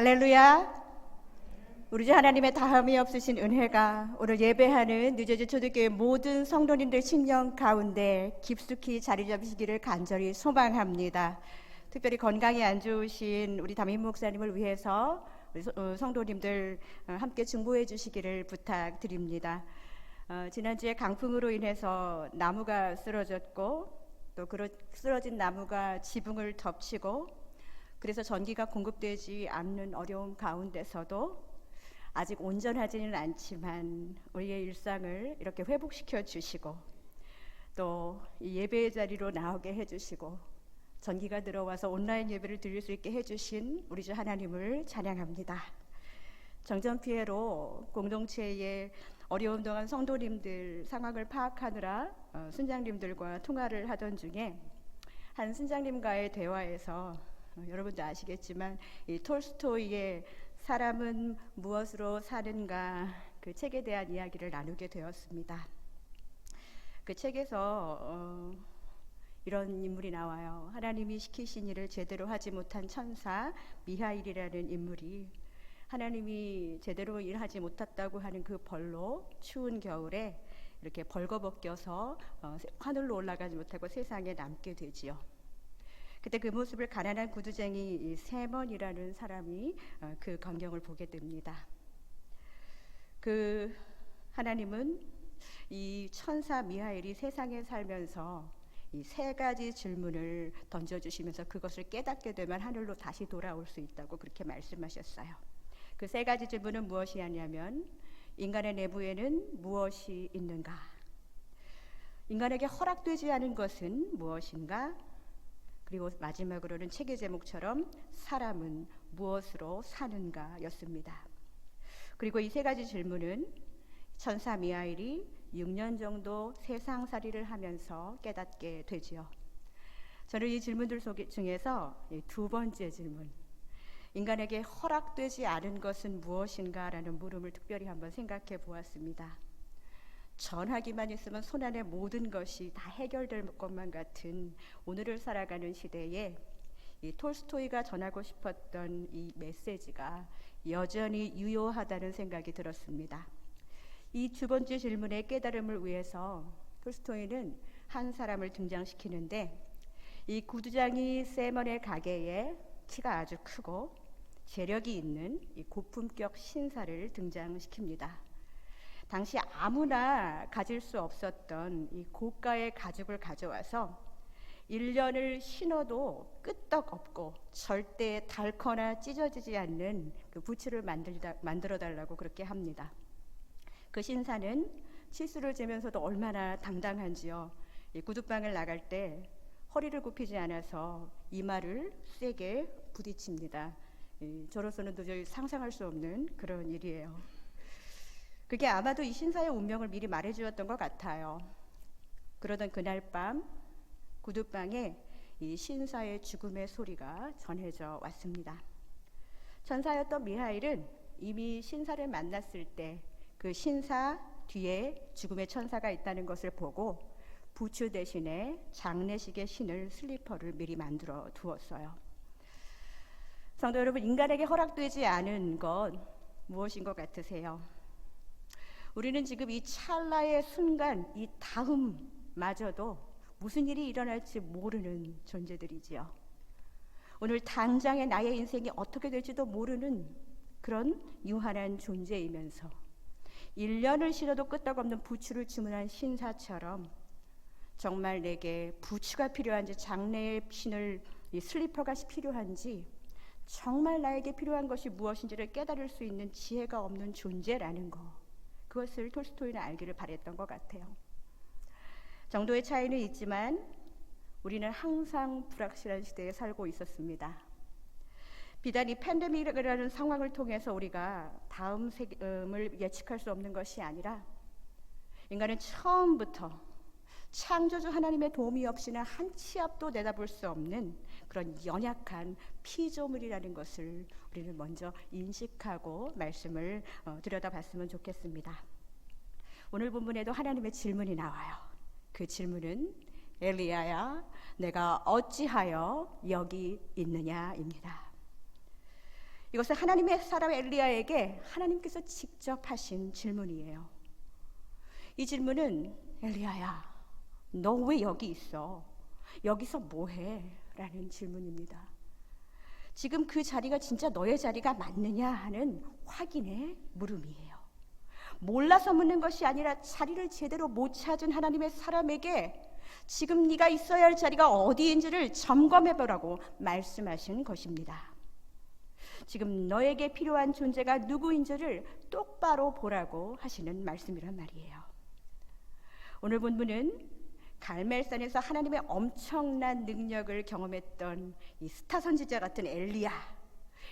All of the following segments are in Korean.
할렐루야. 우리 주 하나님의 다함이 없으신 은혜가 오늘 예배하는 뉴저지 초대교회 모든 성도님들 심령 가운데 깊숙이 자리 잡으시기를 간절히 소망합니다. 특별히 건강이 안 좋으신 우리 담임 목사님을 위해서 우리 성도님들 함께 중보해 주시기를 부탁드립니다. 지난주에 강풍으로 인해서 나무가 쓰러졌고 또 쓰러진 나무가 지붕을 덮치고 그래서 전기가 공급되지 않는 어려움 가운데서도 아직 온전하지는 않지만 우리의 일상을 이렇게 회복시켜 주시고 또 이 예배의 자리로 나오게 해주시고 전기가 들어와서 온라인 예배를 드릴 수 있게 해주신 우리 주 하나님을 찬양합니다. 정전 피해로 공동체의 어려운 동안 성도님들 상황을 파악하느라 순장님들과 통화를 하던 중에 한 순장님과의 대화에서 여러분도 아시겠지만 이 톨스토이의 사람은 무엇으로 사는가 그 책에 대한 이야기를 나누게 되었습니다. 그 책에서 이런 인물이 나와요. 하나님이 시키신 일을 제대로 하지 못한 천사 미하일이라는 인물이 하나님이 제대로 일하지 못했다고 하는 그 벌로 추운 겨울에 이렇게 벌거벗겨서 하늘로 올라가지 못하고 세상에 남게 되지요. 그때 그 모습을 가난한 구두쟁이 세먼이라는 사람이 그 광경을 보게 됩니다. 그 하나님은 이 천사 미하엘이 세상에 살면서 이 세 가지 질문을 던져주시면서 그것을 깨닫게 되면 하늘로 다시 돌아올 수 있다고 그렇게 말씀하셨어요. 그 세 가지 질문은 무엇이냐면 인간의 내부에는 무엇이 있는가? 인간에게 허락되지 않은 것은 무엇인가? 그리고 마지막으로는 책의 제목처럼 사람은 무엇으로 사는가 였습니다. 그리고 이 세 가지 질문은 천사 미하일이 6년 정도 세상살이를 하면서 깨닫게 되지요. 저는 이 질문들 중에서 두 번째 질문, 인간에게 허락되지 않은 것은 무엇인가라는 물음을 특별히 한번 생각해 보았습니다. 전하기만 있으면 손안에 모든 것이 다 해결될 것만 같은 오늘을 살아가는 시대에 이 톨스토이가 전하고 싶었던 이 메시지가 여전히 유효하다는 생각이 들었습니다. 이 두 번째 질문의 깨달음을 위해서 톨스토이는 한 사람을 등장시키는데 이 구두장이 세먼의 가게에 키가 아주 크고 재력이 있는 이 고품격 신사를 등장시킵니다. 당시 아무나 가질 수 없었던 이 고가의 가죽을 가져와서 1년을 신어도 끄떡없고 절대 닳거나 찢어지지 않는 그 부츠를 만들어 달라고 그렇게 합니다. 그 신사는 치수를 재면서도 얼마나 당당한지요. 이 구두방을 나갈 때 허리를 굽히지 않아서 이마를 세게 부딪힙니다. 저로서는 도저히 상상할 수 없는 그런 일이에요. 그게 아마도 이 신사의 운명을 미리 말해주었던 것 같아요. 그러던 그날 밤 구두방에 이 신사의 죽음의 소리가 전해져 왔습니다. 천사였던 미하일은 이미 신사를 만났을 때 그 신사 뒤에 죽음의 천사가 있다는 것을 보고 부츠 대신에 장례식의 신을 슬리퍼를 미리 만들어 두었어요. 성도 여러분, 인간에게 허락되지 않은 것 무엇인 것 같으세요? 우리는 지금 이 찰나의 순간, 이 다음마저도 무슨 일이 일어날지 모르는 존재들이지요. 오늘 당장의 나의 인생이 어떻게 될지도 모르는 그런 유한한 존재이면서 1년을 신어도 끄떡없는 부츠를 주문한 신사처럼 정말 내게 부츠가 필요한지 장래의 신을 이 슬리퍼가 필요한지 정말 나에게 필요한 것이 무엇인지를 깨달을 수 있는 지혜가 없는 존재라는 것, 그것을 톨스토이는 알기를 바랬던 것 같아요. 정도의 차이는 있지만 우리는 항상 불확실한 시대에 살고 있었습니다. 비단 이 팬데믹이라는 상황을 통해서 우리가 다음 세금을 예측할 수 없는 것이 아니라 인간은 처음부터 창조주 하나님의 도움이 없이는 한 치 앞도 내다볼 수 없는 그런 연약한 피조물이라는 것을 우리는 먼저 인식하고 말씀을 들여다봤으면 좋겠습니다. 오늘 본문에도 하나님의 질문이 나와요. 그 질문은 엘리야야, 내가 어찌하여 여기 있느냐입니다. 이것은 하나님의 사람 엘리야에게 하나님께서 직접 하신 질문이에요. 이 질문은 엘리야야, 너 왜 여기 있어? 여기서 뭐해? 라는 질문입니다. 지금 그 자리가 진짜 너의 자리가 맞느냐 하는 확인의 물음이에요. 몰라서 묻는 것이 아니라 자리를 제대로 못 찾은 하나님의 사람에게 지금 네가 있어야 할 자리가 어디인지를 점검해보라고 말씀하신 것입니다. 지금 너에게 필요한 존재가 누구인지를 똑바로 보라고 하시는 말씀이란 말이에요. 오늘 본문은 갈멜산에서 하나님의 엄청난 능력을 경험했던 이 스타 선지자 같은 엘리야,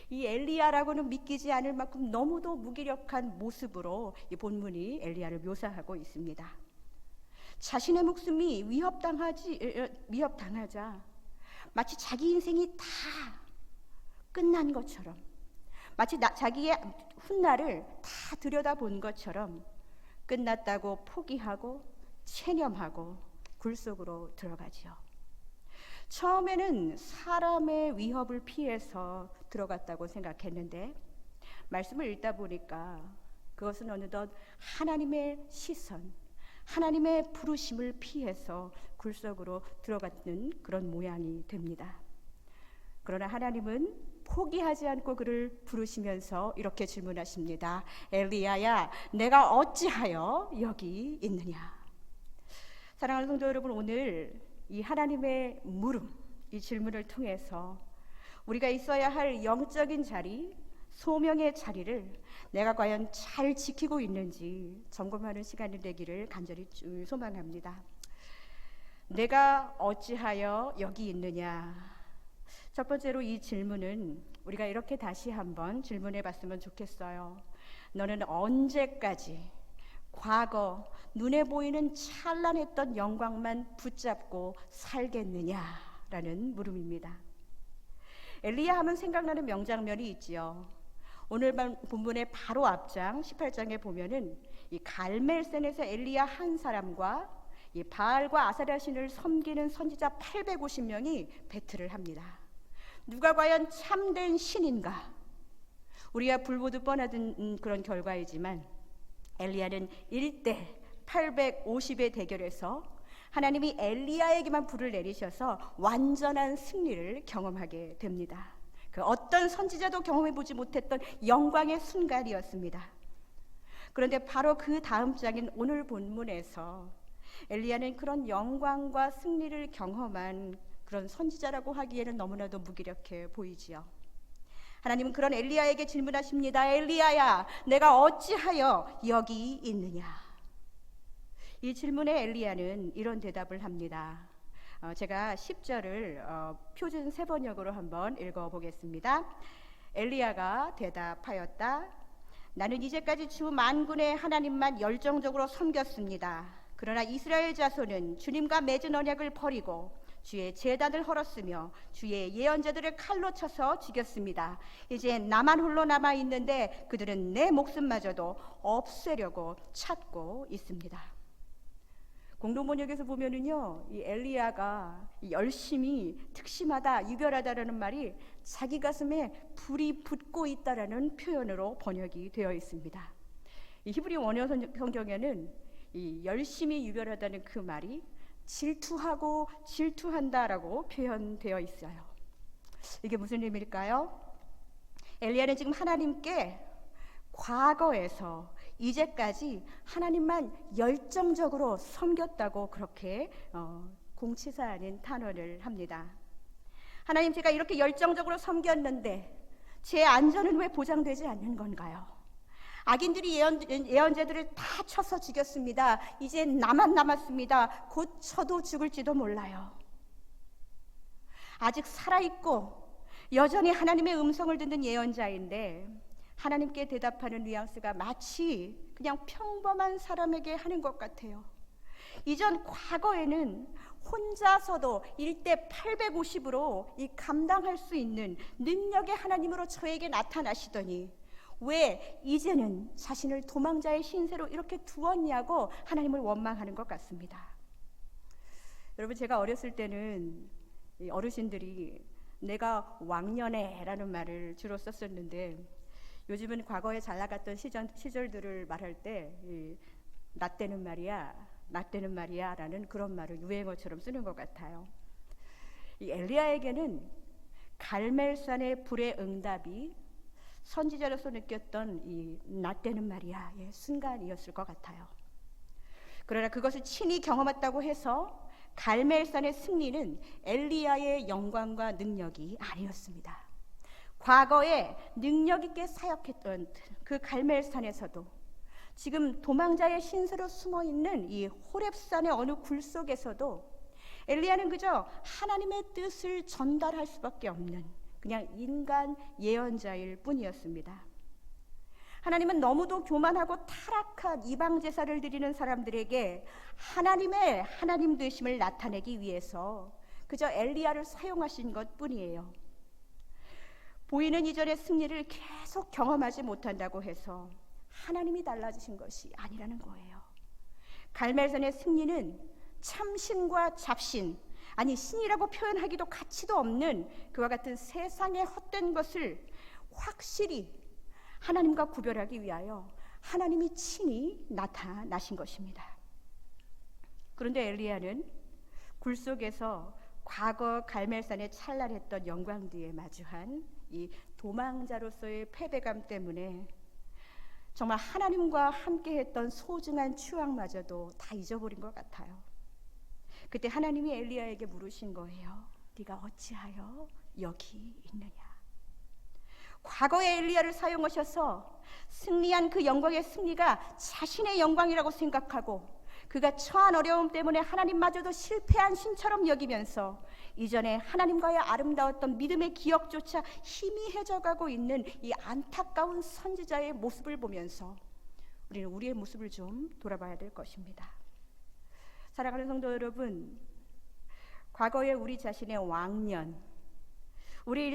이 엘리야라고는 믿기지 않을 만큼 너무도 무기력한 모습으로 이 본문이 엘리야를 묘사하고 있습니다. 자신의 목숨이 위협당하자 마치 자기 인생이 다 끝난 것처럼, 마치 자기의 훗날을 다 들여다본 것처럼 끝났다고 포기하고 체념하고 굴 속으로 들어가죠. 처음에는 사람의 위협을 피해서 들어갔다고 생각했는데 말씀을 읽다 보니까 그것은 어느덧 하나님의 시선, 하나님의 부르심을 피해서 굴 속으로 들어가는 그런 모양이 됩니다. 그러나 하나님은 포기하지 않고 그를 부르시면서 이렇게 질문하십니다. 엘리야야, 내가 어찌하여 여기 있느냐? 사랑하는 성도 여러분, 오늘 이 하나님의 물음, 이 질문을 통해서 우리가 있어야 할 영적인 자리, 소명의 자리를 내가 과연 잘 지키고 있는지 점검하는 시간이 되기를 간절히 소망합니다. 내가 어찌하여 여기 있느냐? 첫 번째로 이 질문은 우리가 이렇게 다시 한번 질문해 봤으면 좋겠어요. 너는 언제까지 과거 눈에 보이는 찬란했던 영광만 붙잡고 살겠느냐라는 물음입니다. 엘리야 하면 생각나는 명장면이 있지요. 오늘 본문의 바로 앞장 18장에 보면은 이 갈멜산에서 엘리야 한 사람과 이 바알과 아사랴 신을 섬기는 선지자 850명이 배틀을 합니다. 누가 과연 참된 신인가? 우리야 불보듯 뻔하던 그런 결과이지만 엘리야는 1대 850의 대결에서 하나님이 엘리야에게만 불을 내리셔서 완전한 승리를 경험하게 됩니다. 그 어떤 선지자도 경험해보지 못했던 영광의 순간이었습니다. 그런데 바로 그 다음 장인 오늘 본문에서 엘리야는 그런 영광과 승리를 경험한 그런 선지자라고 하기에는 너무나도 무기력해 보이지요. 하나님은 그런 엘리야에게 질문하십니다. 엘리야야, 내가 어찌하여 여기 있느냐? 이 질문에 엘리야는 이런 대답을 합니다. 제가 10절을 표준 세번역으로 한번 읽어보겠습니다. 엘리야가 대답하였다. 나는 이제까지 주 만군의 하나님만 열정적으로 섬겼습니다. 그러나 이스라엘 자손은 주님과 맺은 언약을 버리고 주의 제단을 헐었으며 주의 예언자들을 칼로 쳐서 죽였습니다. 이제 나만 홀로 남아 있는데 그들은 내 목숨마저도 없애려고 찾고 있습니다. 공동번역에서 보면은요, 이 엘리야가 열심히 특심하다, 유별하다라는 말이 자기 가슴에 불이 붙고 있다라는 표현으로 번역이 되어 있습니다. 이 히브리 원어 성경에는 이 열심히 유별하다는 그 말이 질투하고 질투한다라고 표현되어 있어요. 이게 무슨 의미일까요? 엘리야는 지금 하나님께 과거에서 이제까지 하나님만 열정적으로 섬겼다고 그렇게 공치사하는 탄원을 합니다. 하나님, 제가 이렇게 열정적으로 섬겼는데 제 안전은 왜 보장되지 않는 건가요? 악인들이 예언자들을 다 쳐서 죽였습니다. 이제 나만 남았습니다. 곧 저도 죽을지도 몰라요. 아직 살아있고 여전히 하나님의 음성을 듣는 예언자인데 하나님께 대답하는 뉘앙스가 마치 그냥 평범한 사람에게 하는 것 같아요. 이전 과거에는 혼자서도 1대 850으로 이 감당할 수 있는 능력의 하나님으로 저에게 나타나시더니 왜 이제는 자신을 도망자의 신세로 이렇게 두었냐고 하나님을 원망하는 것 같습니다. 여러분, 제가 어렸을 때는 어르신들이 내가 왕년에라는 말을 주로 썼었는데 요즘은 과거에 잘 나갔던 시절들을 말할 때 나 때는 말이야, 나 때는 말이야 라는 그런 말을 유행어처럼 쓰는 것 같아요. 이 엘리야에게는 갈멜산의 불의 응답이 선지자로서 느꼈던 이 나 때는 말이야의 순간이었을 것 같아요. 그러나 그것을 친히 경험했다고 해서 갈멜산의 승리는 엘리야의 영광과 능력이 아니었습니다. 과거에 능력 있게 사역했던 그 갈멜산에서도 지금 도망자의 신세로 숨어있는 이 호렙산의 어느 굴 속에서도 엘리야는 그저 하나님의 뜻을 전달할 수밖에 없는 그냥 인간 예언자일 뿐이었습니다. 하나님은 너무도 교만하고 타락한 이방 제사를 드리는 사람들에게 하나님의 하나님 되심을 나타내기 위해서 그저 엘리야를 사용하신 것뿐이에요. 보이는 이전의 승리를 계속 경험하지 못한다고 해서 하나님이 달라지신 것이 아니라는 거예요. 갈멜산의 승리는 참신과 잡신, 아니 신이라고 표현하기도 가치도 없는 그와 같은 세상의 헛된 것을 확실히 하나님과 구별하기 위하여 하나님이 친히 나타나신 것입니다. 그런데 엘리야는 굴 속에서 과거 갈멜산에 찬란했던 영광 뒤에 마주한 이 도망자로서의 패배감 때문에 정말 하나님과 함께했던 소중한 추억마저도 다 잊어버린 것 같아요. 그때 하나님이 엘리야에게 물으신 거예요. 네가 어찌하여 여기 있느냐? 과거의 엘리야를 사용하셔서 승리한 그 영광의 승리가 자신의 영광이라고 생각하고 그가 처한 어려움 때문에 하나님마저도 실패한 신처럼 여기면서 이전에 하나님과의 아름다웠던 믿음의 기억조차 희미해져가고 있는 이 안타까운 선지자의 모습을 보면서 우리는 우리의 모습을 좀 돌아봐야 될 것입니다. 사랑하는 성도 여러분, 과거에 우리 자신의 왕년, 우리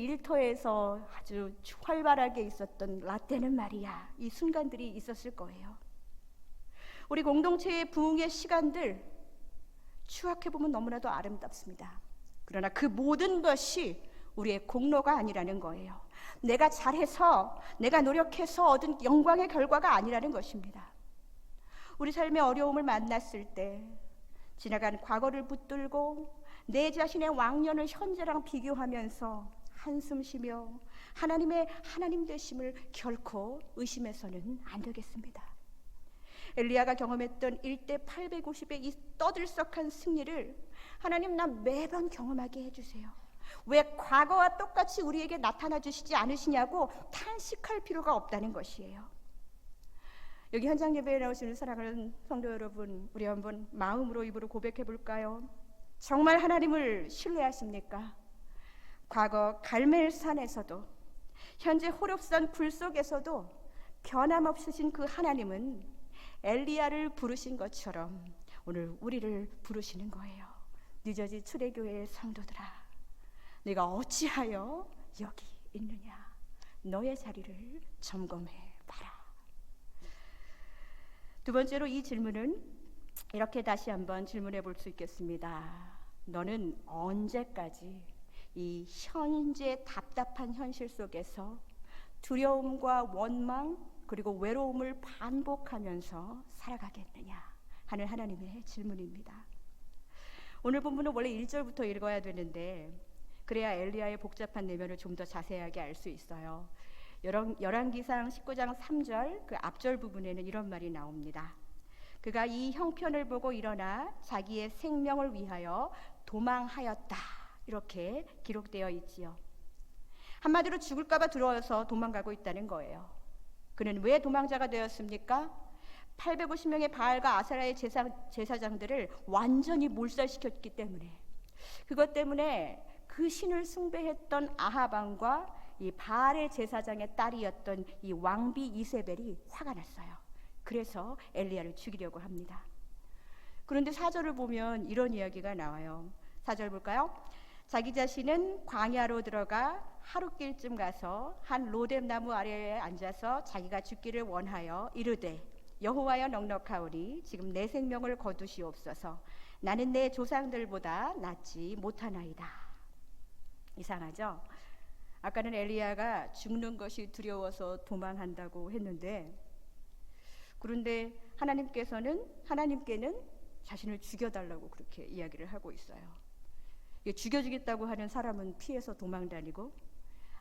일터에서 아주 활발하게 있었던 라떼는 말이야, 이 순간들이 있었을 거예요. 우리 공동체의 부흥의 시간들 추억해보면 너무나도 아름답습니다. 그러나 그 모든 것이 우리의 공로가 아니라는 거예요. 내가 잘해서, 내가 노력해서 얻은 영광의 결과가 아니라는 것입니다. 우리 삶의 어려움을 만났을 때 지나간 과거를 붙들고 내 자신의 왕년을 현재랑 비교하면서 한숨 쉬며 하나님의 하나님 되심을 결코 의심해서는 안 되겠습니다. 엘리야가 경험했던 1대 850의 이 떠들썩한 승리를 하나님 나 매번 경험하게 해주세요. 왜 과거와 똑같이 우리에게 나타나 주시지 않으시냐고 탄식할 필요가 없다는 것이에요. 여기 현장 예배에 나오시는 사랑하는 성도 여러분, 우리 한번 마음으로 입으로 고백해 볼까요? 정말 하나님을 신뢰하십니까? 과거 갈멜산에서도 현재 호렙산 굴 속에서도 변함없으신 그 하나님은 엘리야를 부르신 것처럼 오늘 우리를 부르시는 거예요. 뉴저지 출애교회의 성도들아, 네가 어찌하여 여기 있느냐? 너의 자리를 점검해 봐라. 두 번째로 이 질문은 이렇게 다시 한번 질문해 볼 수 있겠습니다. 너는 언제까지 이 현재 답답한 현실 속에서 두려움과 원망 그리고 외로움을 반복하면서 살아가겠느냐 하는 하나님의 질문입니다. 오늘 본문은 원래 1절부터 읽어야 되는데 그래야 엘리야의 복잡한 내면을 좀 더 자세하게 알 수 있어요. 열왕기상 19장 3절 그 앞절 부분에는 이런 말이 나옵니다. 그가 이 형편을 보고 일어나 자기의 생명을 위하여 도망하였다, 이렇게 기록되어 있지요. 한마디로 죽을까 봐 두려워서 도망가고 있다는 거예요. 그는 왜 도망자가 되었습니까? 850명의 바알과 아세라의 제사장들을 완전히 몰살시켰기 때문에, 그것 때문에 그 신을 숭배했던 아합 왕과 이 바알의 제사장의 딸이었던 이 왕비 이세벨이 화가 났어요. 그래서 엘리야를 죽이려고 합니다. 그런데 4절을 보면 이런 이야기가 나와요. 4절 볼까요? 자기 자신은 광야로 들어가 하룻길쯤 가서 한 로뎀 나무 아래에 앉아서 자기가 죽기를 원하여 이르되 여호와여 넉넉하오니 지금 내 생명을 거두시옵소서. 나는 내 조상들보다 낫지 못하나이다. 이상하죠? 아까는 엘리야가 죽는 것이 두려워서 도망한다고 했는데, 그런데 하나님께는 자신을 죽여달라고 그렇게 이야기를 하고 있어요. 죽여주겠다고 하는 사람은 피해서 도망다니고,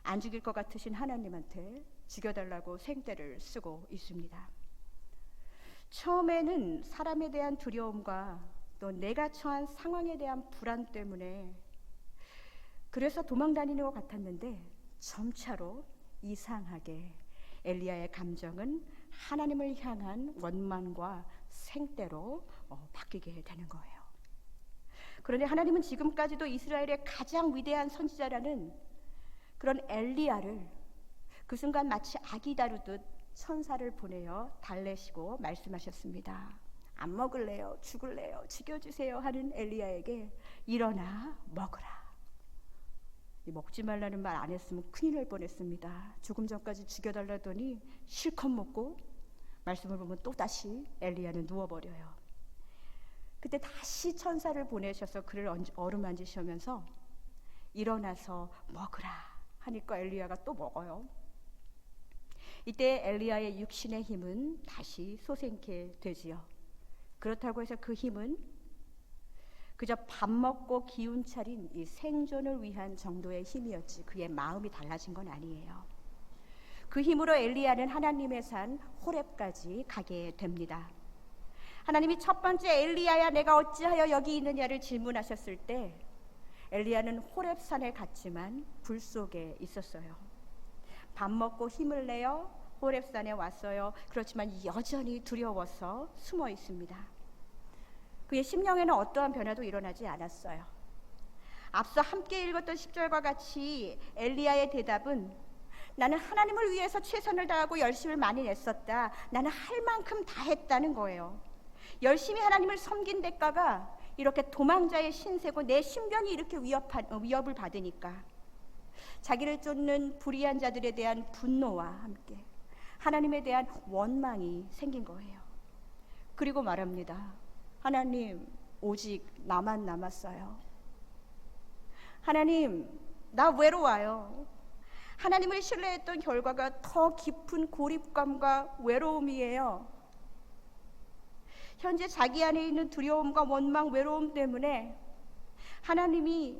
안 죽일 것 같으신 하나님한테 죽여달라고 생떼를 쓰고 있습니다. 처음에는 사람에 대한 두려움과 또 내가 처한 상황에 대한 불안 때문에 그래서 도망다니는 것 같았는데, 점차로 이상하게 엘리야의 감정은 하나님을 향한 원망과 생떼로 바뀌게 되는 거예요. 그런데 하나님은 지금까지도 이스라엘의 가장 위대한 선지자라는 그런 엘리야를 그 순간 마치 아기 다루듯 천사를 보내어 달래시고 말씀하셨습니다. 안 먹을래요, 죽을래요, 죽여주세요 하는 엘리야에게 일어나 먹으라. 먹지 말라는 말 안 했으면 큰일 날 뻔했습니다. 조금 전까지 죽여달라더니 실컷 먹고, 말씀을 보면 또다시 엘리야는 누워버려요. 그때 다시 천사를 보내셔서 그를 어루만지시면서 일어나서 먹으라 하니까 엘리야가 또 먹어요. 이때 엘리야의 육신의 힘은 다시 솟게 되지요. 그렇다고 해서 그 힘은 그저 밥 먹고 기운 차린 이 생존을 위한 정도의 힘이었지, 그의 마음이 달라진 건 아니에요. 그 힘으로 엘리야는 하나님의 산 호렙까지 가게 됩니다. 하나님이 첫 번째 엘리야야 내가 어찌하여 여기 있느냐를 질문하셨을 때 엘리야는 호렙산에 갔지만 불 속에 있었어요. 밥 먹고 힘을 내어 호렙산에 왔어요. 그렇지만 여전히 두려워서 숨어 있습니다. 그의 심령에는 어떠한 변화도 일어나지 않았어요. 앞서 함께 읽었던 10절과 같이 엘리야의 대답은 나는 하나님을 위해서 최선을 다하고 열심을 많이 냈었다. 나는 할 만큼 다 했다는 거예요. 열심히 하나님을 섬긴 대가가 이렇게 도망자의 신세고 내 신변이 이렇게 위협을 받으니까 자기를 쫓는 불의한 자들에 대한 분노와 함께 하나님에 대한 원망이 생긴 거예요. 그리고 말합니다. 하나님, 오직 나만 남았어요. 하나님, 나 외로워요. 하나님을 신뢰했던 결과가 더 깊은 고립감과 외로움이에요. 현재 자기 안에 있는 두려움과 원망, 외로움 때문에 하나님이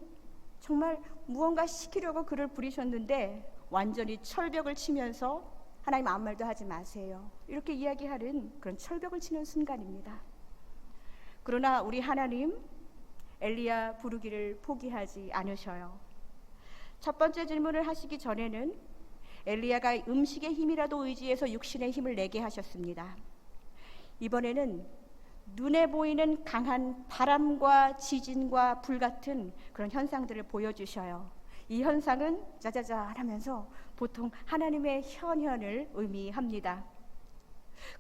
정말 무언가 시키려고 그를 부리셨는데 완전히 철벽을 치면서 하나님 아무 말도 하지 마세요, 이렇게 이야기하는 그런 철벽을 치는 순간입니다. 그러나 우리 하나님, 엘리야 부르기를 포기하지 않으셔요. 첫 번째 질문을 하시기 전에는 엘리야가 음식의 힘이라도 의지해서 육신의 힘을 내게 하셨습니다. 이번에는 눈에 보이는 강한 바람과 지진과 불 같은 그런 현상들을 보여주셔요. 이 현상은 짜자잔 하면서 보통 하나님의 현현을 의미합니다.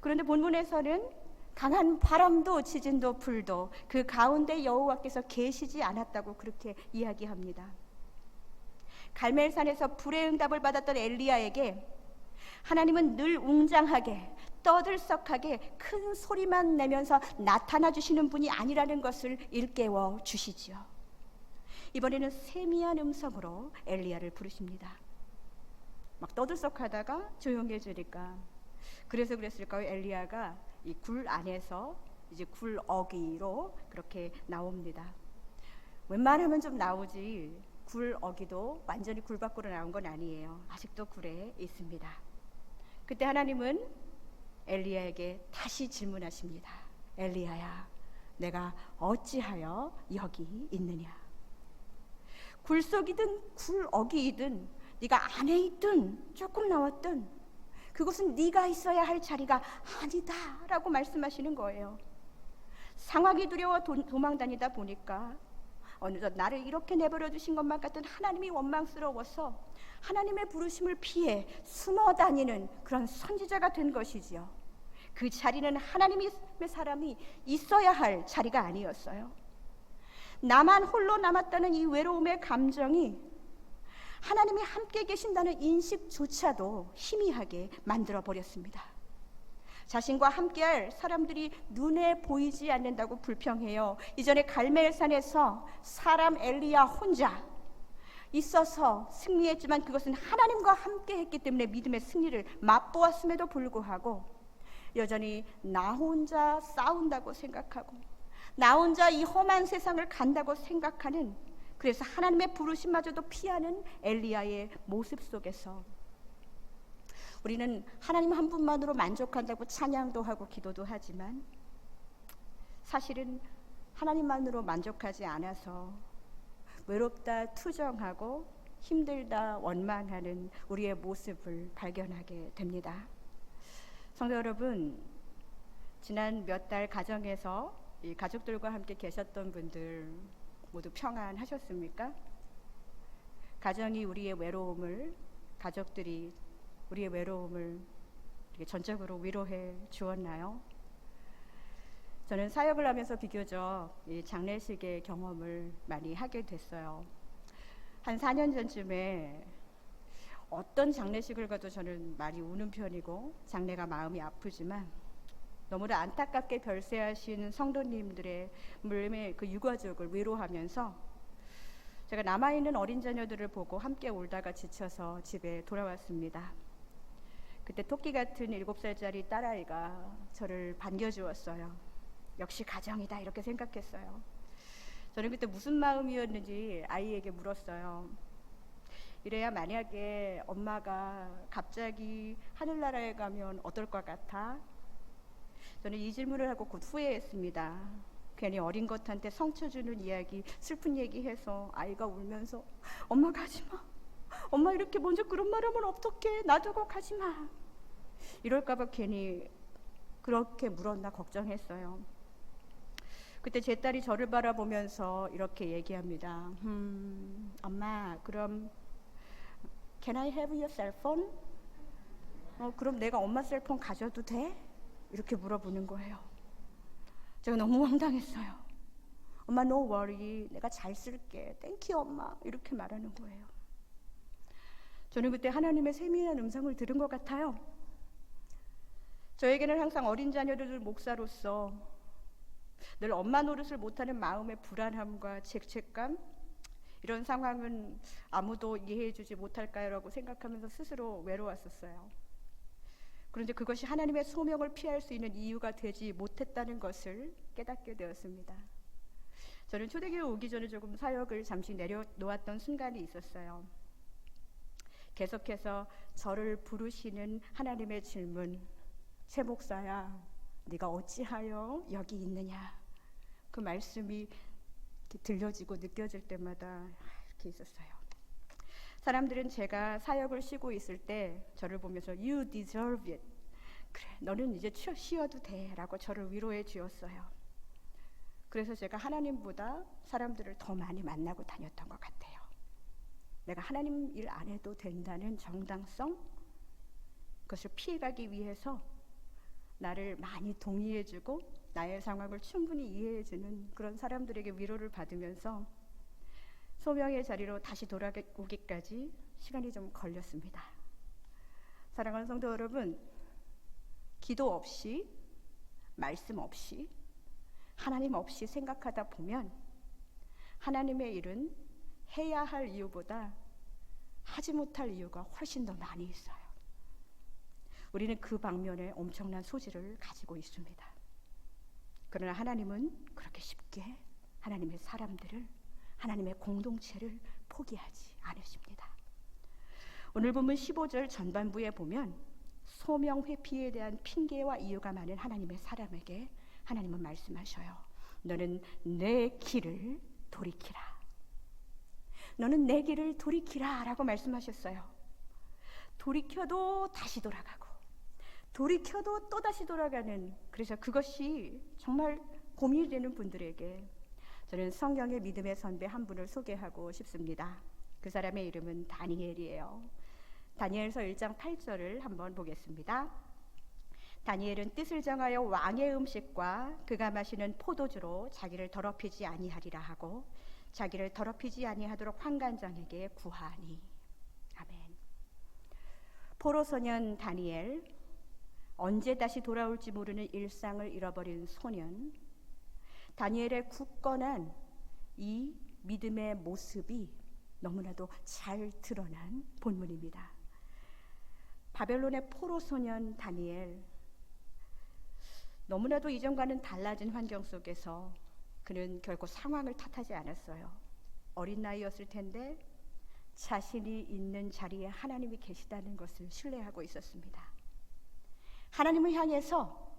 그런데 본문에서는 강한 바람도 지진도 불도 그 가운데 여호와께서 계시지 않았다고 그렇게 이야기합니다. 갈멜산에서 불의 응답을 받았던 엘리야에게 하나님은 늘 웅장하게 떠들썩하게 큰 소리만 내면서 나타나 주시는 분이 아니라는 것을 일깨워 주시지요. 이번에는 세미한 음성으로 엘리야를 부르십니다. 막 떠들썩하다가 조용해지니까, 그래서 그랬을까요? 엘리야가 이 굴 안에서 이제 굴 어기로 그렇게 나옵니다. 웬만하면 좀 나오지 굴 어기도 완전히 굴 밖으로 나온 건 아니에요. 아직도 굴에 있습니다. 그때 하나님은 엘리야에게 다시 질문하십니다. 엘리야야, 내가 어찌하여 여기 있느냐? 굴 속이든 굴 어기이든 네가 안에 있든 조금 나왔든 그것은 네가 있어야 할 자리가 아니다라고 말씀하시는 거예요. 상황이 두려워 도망다니다 보니까 어느덧 나를 이렇게 내버려 두신 것만 같은 하나님이 원망스러워서 하나님의 부르심을 피해 숨어 다니는 그런 선지자가 된 것이지요. 그 자리는 하나님의 사람이 있어야 할 자리가 아니었어요. 나만 홀로 남았다는 이 외로움의 감정이 하나님이 함께 계신다는 인식조차도 희미하게 만들어 버렸습니다. 자신과 함께할 사람들이 눈에 보이지 않는다고 불평해요. 이전에 갈멜산에서 사람 엘리야 혼자 있어서 승리했지만 그것은 하나님과 함께 했기 때문에 믿음의 승리를 맛보았음에도 불구하고 여전히 나 혼자 싸운다고 생각하고 나 혼자 이 험한 세상을 간다고 생각하는, 그래서 하나님의 부르심마저도 피하는 엘리야의 모습 속에서 우리는 하나님 한 분만으로 만족한다고 찬양도 하고 기도도 하지만 사실은 하나님만으로 만족하지 않아서 외롭다 투정하고 힘들다 원망하는 우리의 모습을 발견하게 됩니다. 성도 여러분, 지난 몇 달 가정에서 이 가족들과 함께 계셨던 분들 모두 평안하셨습니까? 가정이 우리의 외로움을, 가족들이 우리의 외로움을 전적으로 위로해 주었나요? 저는 사역을 하면서 비교적 이 장례식의 경험을 많이 하게 됐어요. 한 4년 전쯤에 어떤 장례식을 가도 저는 많이 우는 편이고 장례가 마음이 아프지만 너무나 안타깝게 별세하신 성도님들의 물림의 그 유가족을 위로하면서 제가 남아있는 어린 자녀들을 보고 함께 울다가 지쳐서 집에 돌아왔습니다. 그때 토끼 같은 7살짜리 딸아이가 저를 반겨주었어요. 역시 가정이다 이렇게 생각했어요. 저는 그때 무슨 마음이었는지 아이에게 물었어요. 이래야 만약에 엄마가 갑자기 하늘나라에 가면 어떨 것 같아? 저는 이 질문을 하고 곧 후회했습니다. 괜히 어린 것한테 상처 주는 이야기, 슬픈 얘기해서 아이가 울면서 엄마 가지마, 엄마 이렇게 먼저 그런 말하면 어떡해, 놔두고 가지마, 이럴까봐 괜히 그렇게 물었나 걱정했어요. 그때 제 딸이 저를 바라보면서 이렇게 얘기합니다. 엄마, 그럼 Can I have your cell phone? 그럼 내가 엄마 셀폰 가져도 돼? 이렇게 물어보는 거예요. 제가 너무 황당했어요. 엄마 no worry, 내가 잘 쓸게, 땡큐 엄마, 이렇게 말하는 거예요. 저는 그때 하나님의 세미한 음성을 들은 것 같아요. 저에게는 항상 어린 자녀들 목사로서 늘 엄마 노릇을 못하는 마음의 불안함과 죄책감, 이런 상황은 아무도 이해해주지 못할까요라고 생각하면서 스스로 외로웠었어요. 그런데 그것이 하나님의 소명을 피할 수 있는 이유가 되지 못했다는 것을 깨닫게 되었습니다. 저는 초대교회 오기 전에 조금 사역을 잠시 내려놓았던 순간이 있었어요. 계속해서 저를 부르시는 하나님의 질문, 최 목사야, 네가 어찌하여 여기 있느냐, 그 말씀이 들려지고 느껴질 때마다 이렇게 있었어요. 사람들은 제가 사역을 쉬고 있을 때 저를 보면서 You deserve it, 그래 너는 이제 쉬어도 돼 라고 저를 위로해 주었어요. 그래서 제가 하나님보다 사람들을 더 많이 만나고 다녔던 것 같아요. 내가 하나님 일 안 해도 된다는 정당성, 그것을 피해가기 위해서 나를 많이 동의해주고 나의 상황을 충분히 이해해주는 그런 사람들에게 위로를 받으면서 소명의 자리로 다시 돌아오기까지 시간이 좀 걸렸습니다. 사랑하는 성도 여러분, 기도 없이, 말씀 없이, 하나님 없이 생각하다 보면 하나님의 일은 해야 할 이유보다 하지 못할 이유가 훨씬 더 많이 있어요. 우리는 그 방면에 엄청난 소질을 가지고 있습니다. 그러나 하나님은 그렇게 쉽게 하나님의 사람들을, 하나님의 공동체를 포기하지 않으십니다. 오늘 본문 15절 전반부에 보면 소명 회피에 대한 핑계와 이유가 많은 하나님의 사람에게 하나님은 말씀하셔요. 너는 내 길을 돌이키라. 너는 내 길을 돌이키라 라고 말씀하셨어요. 돌이켜도 다시 돌아가고 돌이켜도 또다시 돌아가는, 그래서 그것이 정말 고민이 되는 분들에게 저는 성경의 믿음의 선배 한 분을 소개하고 싶습니다. 그 사람의 이름은 다니엘이에요. 다니엘서 1장 8절을 한번 보겠습니다. 다니엘은 뜻을 정하여 왕의 음식과 그가 마시는 포도주로 자기를 더럽히지 아니하리라 하고 자기를 더럽히지 아니하도록 환관장에게 구하니. 아멘. 포로소년 다니엘, 언제 다시 돌아올지 모르는 일상을 잃어버린 소년, 다니엘의 굳건한 이 믿음의 모습이 너무나도 잘 드러난 본문입니다. 바벨론의 포로 소년 다니엘, 너무나도 이전과는 달라진 환경 속에서 그는 결코 상황을 탓하지 않았어요. 어린 나이였을 텐데 자신이 있는 자리에 하나님이 계시다는 것을 신뢰하고 있었습니다. 하나님을 향해서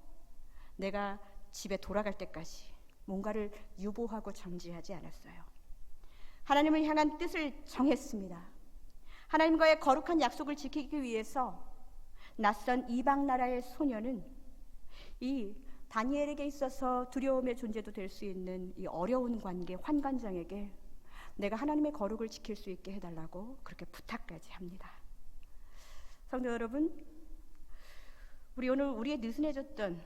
내가 집에 돌아갈 때까지 뭔가를 유보하고 정지하지 않았어요. 하나님을 향한 뜻을 정했습니다. 하나님과의 거룩한 약속을 지키기 위해서 낯선 이방 나라의 소녀는 이 다니엘에게 있어서 두려움의 존재도 될 수 있는 이 어려운 관계 환관장에게 내가 하나님의 거룩을 지킬 수 있게 해달라고 그렇게 부탁까지 합니다. 성도 여러분, 우리 오늘 우리의 느슨해졌던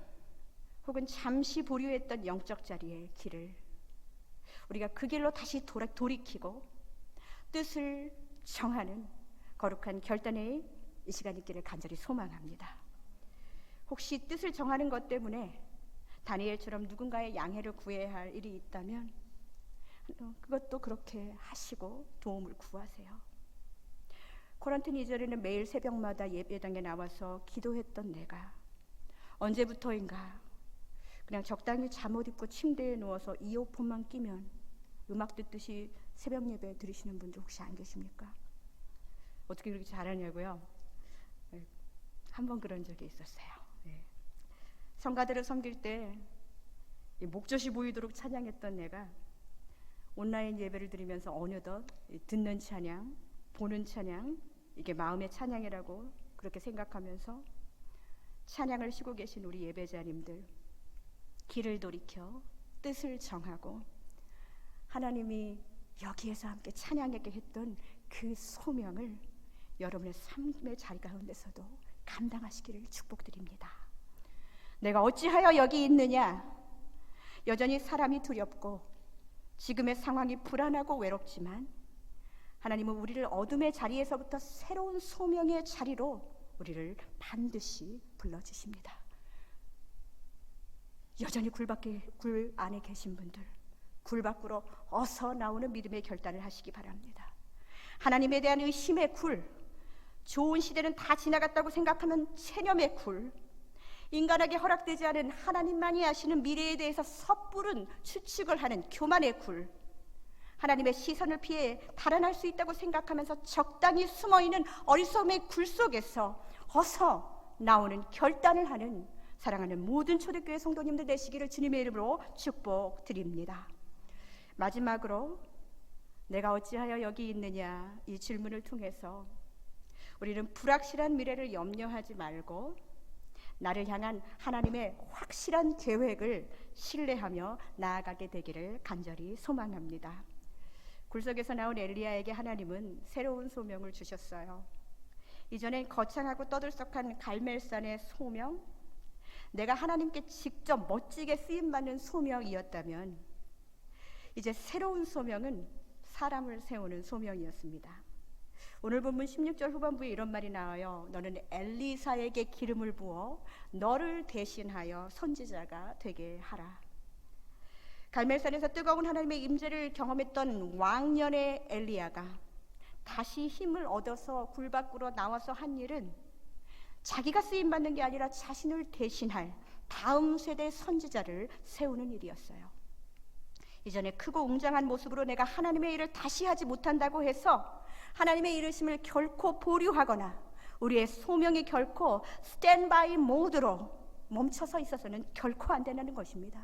혹은 잠시 보류했던 영적 자리의 길을 우리가 그 길로 다시 돌이키고 뜻을 정하는 거룩한 결단의 이 시간 있기를 간절히 소망합니다. 혹시 뜻을 정하는 것 때문에 다니엘처럼 누군가의 양해를 구해야 할 일이 있다면 그것도 그렇게 하시고 도움을 구하세요. 코란틴 이전에는 매일 새벽마다 예배당에 나와서 기도했던 내가 언제부터인가 그냥 적당히 잠옷 입고 침대에 누워서 이어폰만 끼면 음악 듣듯이 새벽 예배 들으시는 분들 혹시 안 계십니까? 어떻게 그렇게 잘하냐고요? 한 번 그런 적이 있었어요. 성가들을 섬길 때 목젖이 보이도록 찬양했던 내가 온라인 예배를 드리면서 어느덧 듣는 찬양, 보는 찬양, 이게 마음의 찬양이라고 그렇게 생각하면서 찬양을 쉬고 계신 우리 예배자님들, 길을 돌이켜 뜻을 정하고 하나님이 여기에서 함께 찬양하게 했던 그 소명을 여러분의 삶의 자리 가운데서도 감당하시기를 축복드립니다. 내가 어찌하여 여기 있느냐? 여전히 사람이 두렵고 지금의 상황이 불안하고 외롭지만 하나님은 우리를 어둠의 자리에서부터 새로운 소명의 자리로 우리를 반드시 불러주십니다. 여전히 굴 안에 계신 분들, 굴 밖으로 어서 나오는 믿음의 결단을 하시기 바랍니다. 하나님에 대한 의심의 굴, 좋은 시대는 다 지나갔다고 생각하면 체념의 굴, 인간에게 허락되지 않은 하나님만이 아시는 미래에 대해서 섣부른 추측을 하는 교만의 굴, 하나님의 시선을 피해 달아날 수 있다고 생각하면서 적당히 숨어있는 어리석음의 굴 속에서 어서 나오는 결단을 하는 사랑하는 모든 초대교회 성도님들 되시기를 주님의 이름으로 축복드립니다. 마지막으로 내가 어찌하여 여기 있느냐 이 질문을 통해서 우리는 불확실한 미래를 염려하지 말고 나를 향한 하나님의 확실한 계획을 신뢰하며 나아가게 되기를 간절히 소망합니다. 굴속에서 나온 엘리야에게 하나님은 새로운 소명을 주셨어요. 이전엔 거창하고 떠들썩한 갈멜산의 소명, 내가 하나님께 직접 멋지게 쓰임받는 소명이었다면 이제 새로운 소명은 사람을 세우는 소명이었습니다. 오늘 본문 16절 후반부에 이런 말이 나와요. 너는 엘리사에게 기름을 부어 너를 대신하여 선지자가 되게 하라. 갈멜산에서 뜨거운 하나님의 임재를 경험했던 왕년의 엘리야가 다시 힘을 얻어서 굴 밖으로 나와서 한 일은 자기가 쓰임받는 게 아니라 자신을 대신할 다음 세대 선지자를 세우는 일이었어요. 이전에 크고 웅장한 모습으로 내가 하나님의 일을 다시 하지 못한다고 해서 하나님의 이르심을 결코 보류하거나 우리의 소명이 결코 스탠바이 모드로 멈춰서 있어서는 결코 안 되는 것입니다.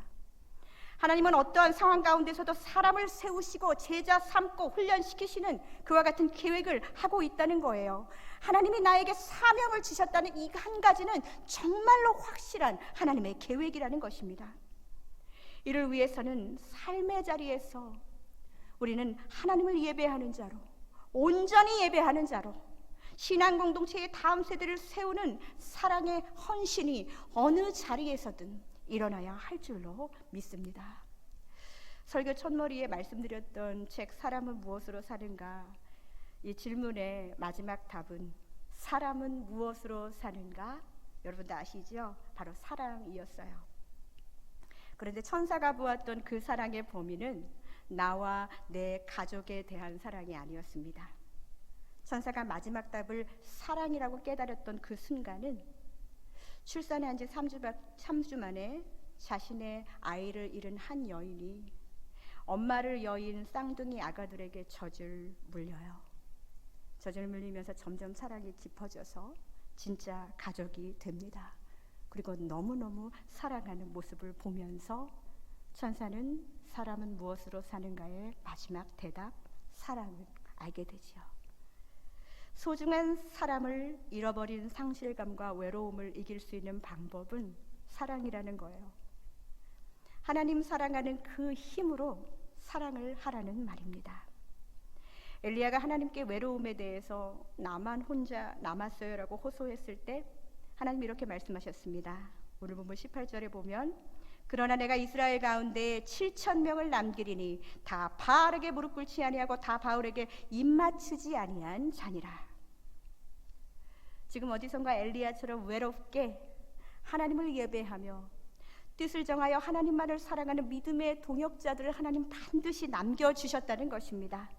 하나님은 어떠한 상황 가운데서도 사람을 세우시고 제자 삼고 훈련시키시는 그와 같은 계획을 하고 있다는 거예요. 하나님이 나에게 사명을 주셨다는 이 한 가지는 정말로 확실한 하나님의 계획이라는 것입니다. 이를 위해서는 삶의 자리에서 우리는 하나님을 예배하는 자로, 온전히 예배하는 자로, 신앙 공동체의 다음 세대를 세우는 사랑의 헌신이 어느 자리에서든 일어나야 할 줄로 믿습니다. 설교 첫머리에 말씀드렸던 책 사람은 무엇으로 사는가, 이 질문의 마지막 답은 사람은 무엇으로 사는가? 여러분 다 아시죠? 바로 사랑이었어요. 그런데 천사가 보았던 그 사랑의 범위는 나와 내 가족에 대한 사랑이 아니었습니다. 천사가 마지막 답을 사랑이라고 깨달았던 그 순간은 출산한 지 3주 만에 자신의 아이를 잃은 한 여인이 엄마를 여인 쌍둥이 아가들에게 젖을 물려요. 젖을 물리면서 점점 사랑이 깊어져서 진짜 가족이 됩니다. 그리고 너무너무 사랑하는 모습을 보면서 천사는 사람은 무엇으로 사는가의 마지막 대답, 사랑을 알게 되지요. 소중한 사람을 잃어버린 상실감과 외로움을 이길 수 있는 방법은 사랑이라는 거예요. 하나님 사랑하는 그 힘으로 사랑을 하라는 말입니다. 엘리야가 하나님께 외로움에 대해서 나만 혼자 남았어요라고 호소했을 때 하나님 이렇게 말씀하셨습니다. 오늘 본문 18절에 보면 그러나 내가 이스라엘 가운데 7,000명을 남기리니 다 바알에게 무릎 꿇지 아니하고 다 바울에게 입맞추지 아니한 자니라. 지금 어디선가 엘리야처럼 외롭게 하나님을 예배하며 뜻을 정하여 하나님만을 사랑하는 믿음의 동역자들을 하나님 반드시 남겨주셨다는 것입니다.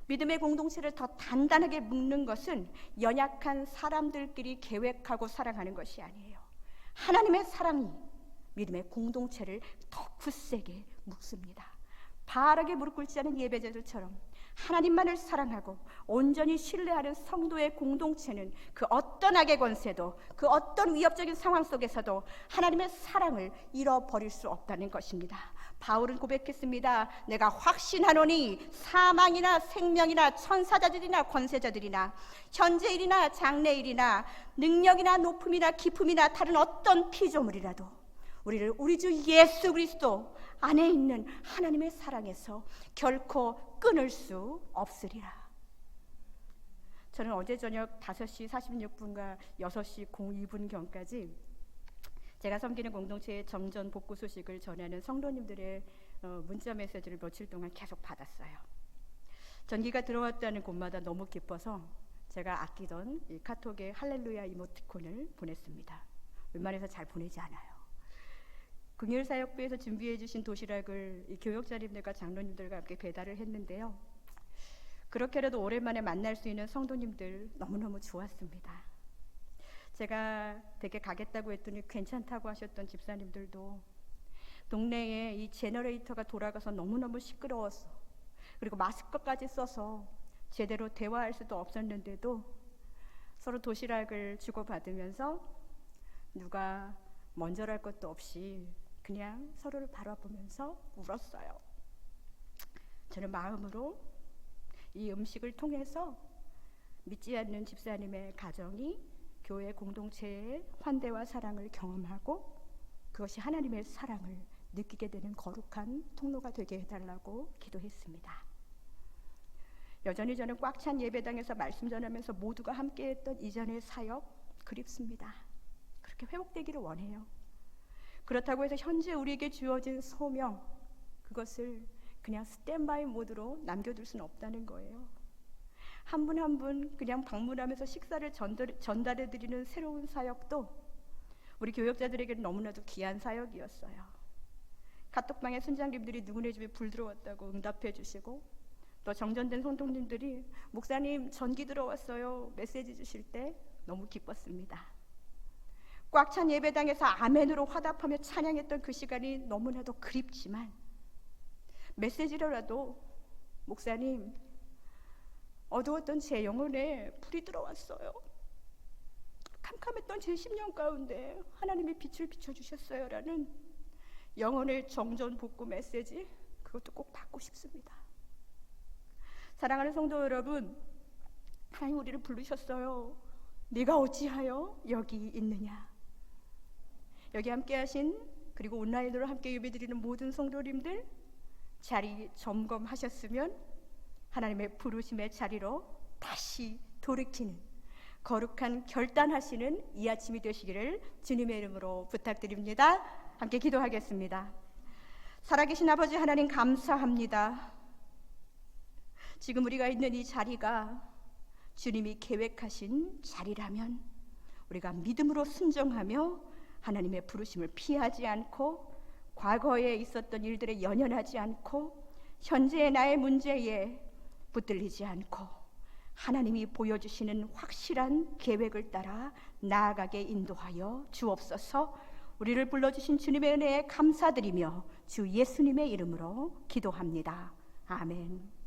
믿음의 공동체를 더 단단하게 묶는 것은 연약한 사람들끼리 계획하고 사랑하는 것이 아니에요. 하나님의 사랑이 믿음의 공동체를 더 굳세게 묶습니다. 바알에게 무릎 꿇지 않은 예배자들처럼 하나님만을 사랑하고 온전히 신뢰하는 성도의 공동체는 그 어떤 악의 권세도 그 어떤 위협적인 상황 속에서도 하나님의 사랑을 잃어버릴 수 없다는 것입니다. 바울은 고백했습니다. 내가 확신하노니 사망이나 생명이나 천사자들이나 권세자들이나 현재일이나 장래일이나 능력이나 높음이나 기품이나 다른 어떤 피조물이라도 우리를 우리 주 예수 그리스도 안에 있는 하나님의 사랑에서 결코 끊을 수 없으리라. 저는 어제 저녁 5시 46분과 6시 02분경까지 제가 섬기는 공동체의 정전 복구 소식을 전하는 성도님들의 문자 메시지를 며칠 동안 계속 받았어요. 전기가 들어왔다는 곳마다 너무 기뻐서 제가 아끼던 이 카톡에 할렐루야 이모티콘을 보냈습니다. 웬만해서 잘 보내지 않아요. 긍휼사역부에서 준비해 주신 도시락을 이 교역자님들과 장로님들과 함께 배달을 했는데요. 그렇게라도 오랜만에 만날 수 있는 성도님들 너무너무 좋았습니다. 제가 댁에 가겠다고 했더니 괜찮다고 하셨던 집사님들도 동네에 이 제너레이터가 돌아가서 너무너무 시끄러웠어. 그리고 마스크까지 써서 제대로 대화할 수도 없었는데도 서로 도시락을 주고받으면서 누가 먼저랄 것도 없이 그냥 서로를 바라보면서 울었어요. 저는 마음으로 이 음식을 통해서 믿지 않는 집사님의 가정이 교회 공동체의 환대와 사랑을 경험하고 그것이 하나님의 사랑을 느끼게 되는 거룩한 통로가 되게 해달라고 기도했습니다. 여전히 저는 꽉 찬 예배당에서 말씀 전하면서 모두가 함께했던 이전의 사역 그립습니다. 그렇게 회복되기를 원해요. 그렇다고 해서 현재 우리에게 주어진 소명, 그것을 그냥 스탠바이 모드로 남겨둘 수는 없다는 거예요. 한 분 한 분 그냥 방문하면서 식사를 전달해드리는 새로운 사역도 우리 교역자들에게는 너무나도 귀한 사역이었어요. 카톡방에 순장님들이 누구네 집에 불 들어왔다고 응답해 주시고 또 정전된 성도님들이 목사님 전기 들어왔어요 메시지 주실 때 너무 기뻤습니다. 꽉 찬 예배당에서 아멘으로 화답하며 찬양했던 그 시간이 너무나도 그립지만 메시지로라도 목사님 어두웠던 제 영혼에 불이 들어왔어요. 캄캄했던 제 심령 가운데 하나님이 빛을 비춰주셨어요 라는 영혼의 정전 복구 메시지 그것도 꼭 받고 싶습니다. 사랑하는 성도 여러분, 하나님 우리를 부르셨어요. 네가 어찌하여 여기 있느냐. 여기 함께 하신 그리고 온라인으로 함께 예배드리는 모든 성도님들 자리 점검하셨으면 하나님의 부르심의 자리로 다시 돌이키는 거룩한 결단하시는 이 아침이 되시기를 주님의 이름으로 부탁드립니다. 함께 기도하겠습니다. 살아계신 아버지 하나님 감사합니다. 지금 우리가 있는 이 자리가 주님이 계획하신 자리라면 우리가 믿음으로 순종하며 하나님의 부르심을 피하지 않고 과거에 있었던 일들에 연연하지 않고 현재의 나의 문제에 붙들리지 않고 하나님이 보여주시는 확실한 계획을 따라 나아가게 인도하여 주옵소서. 우리를 불러주신 주님의 은혜에 감사드리며 주 예수님의 이름으로 기도합니다. 아멘.